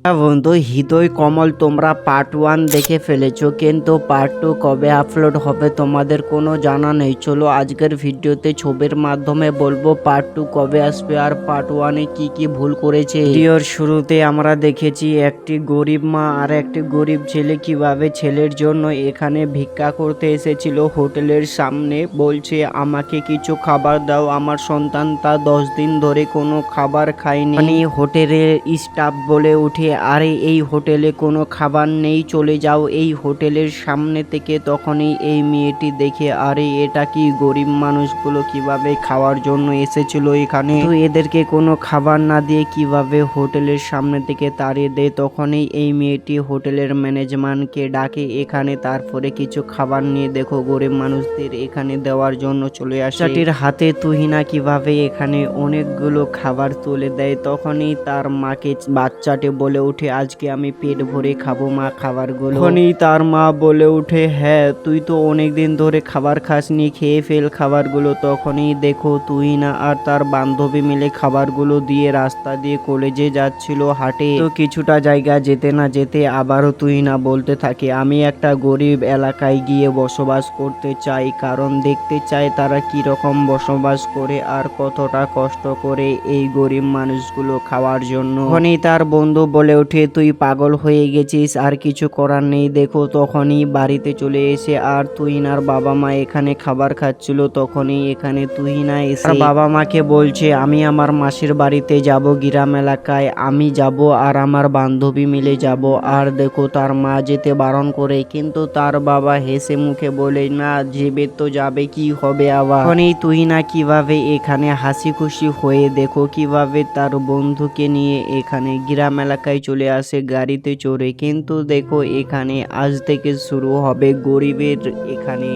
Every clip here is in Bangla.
হ্যাঁ বন্ধু, হৃদয় কমল তোমরা পার্ট 1 দেখে ফেলেছো, কিন্তু পার্ট 2 কবে আপলোড হবে তোমাদের কোনো জানা নেই। চলো আজকের ভিডিওতে ছবির মাধ্যমে বলবো পার্ট 2 কবে আসবে আর পার্ট 1-এ কি কি ভুল করেছে। ভিডিওর শুরুতে আমরা দেখেছি একটি গরিব মা আর একটি গরিব ছেলে কিভাবে ছেলের জন্য এখানে ভিক্ষা করতে এসেছিল হোটেলের সামনে। বলছে আমাকে কিছু খাবার দাও, আমার সন্তান তা 10 দিন ধরে কোনো খাবার খায়নি। হোটেলের স্টাফ বলে উঠে, আরে এই হোটেলে কোনো খাবার নেই, চলে যাও এই হোটেলের সামনে থেকে। তখনই এই মেয়েটি দেখে, আরে এটা কি গরিব মানুষগুলো কিভাবে খাওয়ার জন্য এসেছিল এখানে, তো এদেরকে কোনো খাবার না দিয়ে কিভাবে হোটেলের সামনে থেকে তাড়িয়ে দেয়। তখনই এই মেয়েটি হোটেলের ম্যানেজমেন্টকে ডাকে এখানে, তারপরে কিছু খাবার নিয়ে দেখো গরিব মানুষদের এখানে দেওয়ার জন্য চলে আসে। বাচ্চাটির হাতে তুহিনা কিভাবে এখানে অনেকগুলো খাবার তুলে দেয়। তখনই তার মাকে বাচ্চাটি বলে উঠে, আজকে আমি পেট ভরে খাবো মা খাবারগুলো। তখনই তার মা বলে উঠে, হ্যাঁ তুই তো অনেকদিন ধরে খাবার খাসনি, খেয়ে ফেল খাবারগুলো। তখনই দেখো তুহিনা আর তার বান্ধবী মিলে খাবারগুলো দিয়ে রাস্তা দিয়ে কলেজে যাচ্ছিল হাটে। তো কিছুটা জায়গা যেতে না যেতে আবারও তুহিনা বলতে থাকে, আমি একটা গরিব এলাকায় গিয়ে বসবাস করতে চাই, কারণ দেখতে চাই তারা কিরকম বসবাস করে আর কতটা কষ্ট করে এই গরিব মানুষগুলো খাওয়ার জন্য। তখনই তার বন্ধু বলে ওঠে, তুই পাগল হয়ে গেছিস, আর কিছু করার নেই। দেখো তখনই বাড়িতে চলে এসে আর তুহিনার বাবা মা এখানে খাবার খাচ্ছিল। তখনই এখানে তুহিনা এসে বাবা মাকে বলছে, আমি আমার মাসির বাড়িতে যাব, গ্রাম এলাকায় আমি যাব আর আমার বান্ধবী মিলে যাব। আর দেখো তার মা যেতে বারণ করে, কিন্তু তার বাবা হেসে মুখে বলে, না যেবে তো যাবে, কি হবে আবার। তখনই তুহিনা কিভাবে এখানে হাসি খুশি হয়ে দেখো কিভাবে তার বন্ধুকে নিয়ে এখানে গ্রাম এলাকায় চলে আসে গাড়িতে চড়ে। কিন্তু দেখো এখানে আজ থেকে শুরু হবে গরিবের এখানে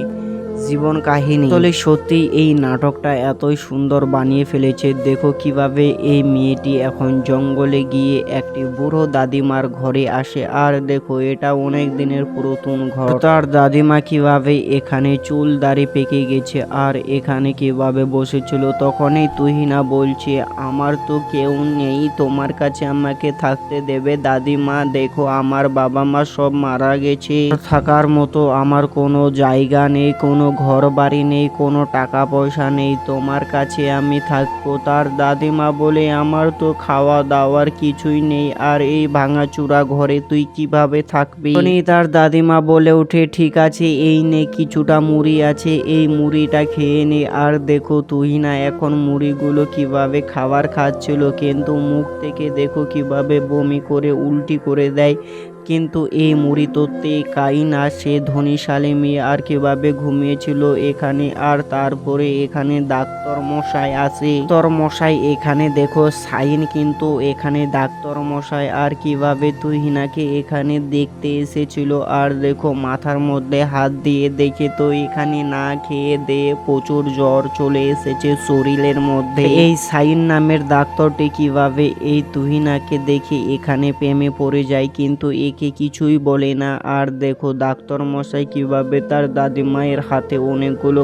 জীবন কাহিনী। আসলে সত্যি এই নাটকটা এতই সুন্দর বানিয়ে ফেলেছে। দেখো কিভাবে এই মেয়েটি এখন জঙ্গলে গিয়ে একটি বুড়ো দাদিমার ঘরে আসে। আর দেখো এটা অনেক দিনের পুরাতন ঘর। তার দাদিমা কিভাবে এখানে চুল দাড়ি পেকে গেছে আর এখানে কিভাবে বসেছিল। তখনই তুহিনা বলছে, আমার তো কেউ নেই, তোমার কাছে আমাকে থাকতে দেবে দাদিমা। দেখো আমার বাবা মা সব মারা গেছে, থাকার মতো আমার কোনো জায়গা নেই, কোনো ঘর বাড়ি নেই, কোনো টাকা পয়সা নেই, তোমার কাছে আমি থাকবো। তার দাদিমা বলে, আমার তো খাওয়া দাওয়ার কিছুই নেই, আর এই ভাঙাচুরা ঘরে তুই কিভাবে থাকবি। তার দাদিমা বলে উঠে, ঠিক আছে এই নে কিছুটা মুড়ি আছে, এই মুড়িটা খেয়ে নে। আর দেখো তুহিনা এখন মুড়িগুলো কিভাবে খাবার খাচ্ছিল, কিন্তু মুখ থেকে দেখো কিভাবে বমি করে উল্টি করে দেয়। কিন্তু এই মুড়ি তো খাই না, সে ধনীশালী মেয়ে আর কিভাবে ঘুমিয়েছিল এখানে। আর তারপরে এখানে ডাক্তার মশাই আসে। ডাক্তার মশাই এখানে দেখো সাইন, কিন্তু এখানে ডাক্তার মশাই আর কিভাবে তুহিনাকে এখানে দেখতে এসেছিল। আর দেখো মাথার মধ্যে হাত দিয়ে দেখে তো এখানে না খেয়ে দিয়ে প্রচুর জ্বর চলে এসেছে শরীরের মধ্যে। এই সাইন নামের ডাক্তারটি কিভাবে এই তুহিনাকে দেখে এখানে প্রেমে পড়ে যায়, কিন্তু একে কিছুই বলে না। আর দেখো ডাক্তার মশাই কিভাবে তার দাদিমায়ের হাতে অনেকগুলো